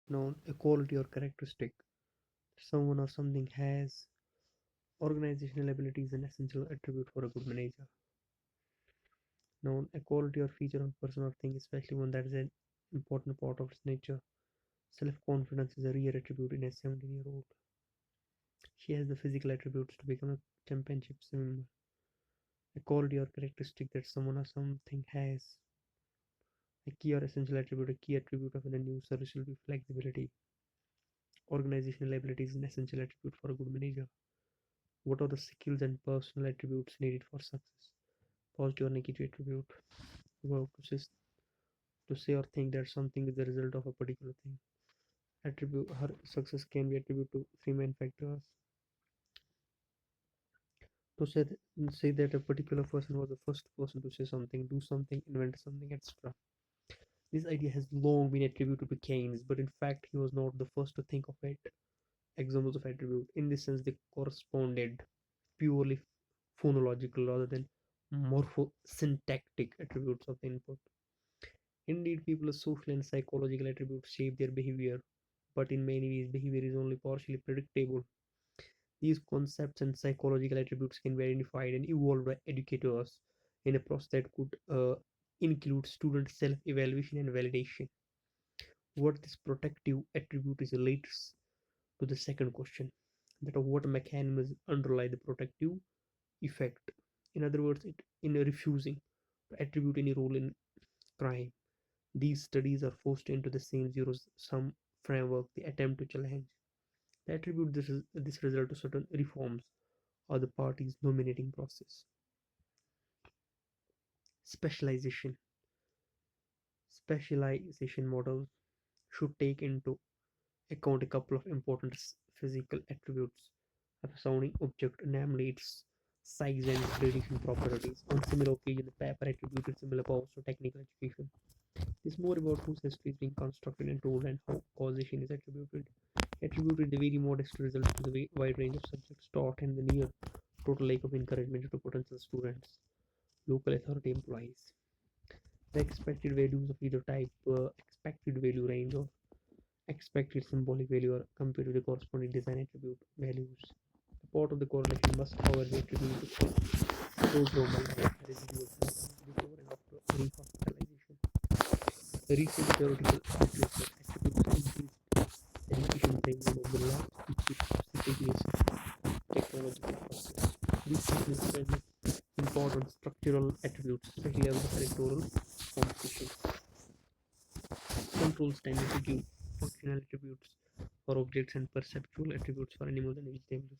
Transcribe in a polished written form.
Noun, a quality or characteristic someone or something has. Organizational ability is an essential attribute for a good manager. Noun, a quality or feature of a person or thing, especially one that is an important part of its nature. Self-confidence is a rare attribute in a 17-year-old. She has the physical attributes to become a championship swimmer. A quality or characteristic that someone or something has. A key or essential attribute, a key attribute of a new service will be flexibility. Organizational ability is an essential attribute for a good manager. What are the skills and personal attributes needed for success? Positive or negative attribute. Verb to say or think that something is the result of a particular thing. Attribute her success can be attributed to three main factors. To say that a particular person was the first person to say something, do something, invent something, etc. This idea has long been attributed to Keynes, but in fact he was not the first to think of it. Examples of attribute. In this sense, they corresponded purely phonological rather than morphosyntactic attributes of the input. Indeed, people's social and psychological attributes shape their behavior, but in many ways, behavior is only partially predictable. These concepts and psychological attributes can be identified and evolved by educators in a process that could include student self evaluation and validation. What this protective attribute is relates to the second question, that of what mechanisms underlie the protective effect. In other words, in refusing to attribute any role in crime. These studies are forced into the same zero sum framework they attempt to challenge. They attribute this result to certain reforms or the party's nominating process. Specialization. Specialization models should take into account a couple of important physical attributes of a sounding object, namely its size and its radiation properties. On similar occasion, the paper attributed similar powers to technical education. It is more about whose history is being constructed and told and how causation is attributed the very modest results to the wide range of subjects taught and the near total lack of encouragement to potential students. Local authority employees. The expected values of either type, expected value range or expected symbolic value are compared to the corresponding design attribute values. The part of the correlation must, however, be attributed to prodromal residual symptoms before and after rehospitalization. The recent theoretical literature attributes increased education training of the last precipitous technological process. This significantly important structural attributes, especially of the electoral competition, controls tend to give functional attributes for objects and perceptual attributes for animals and vegetables.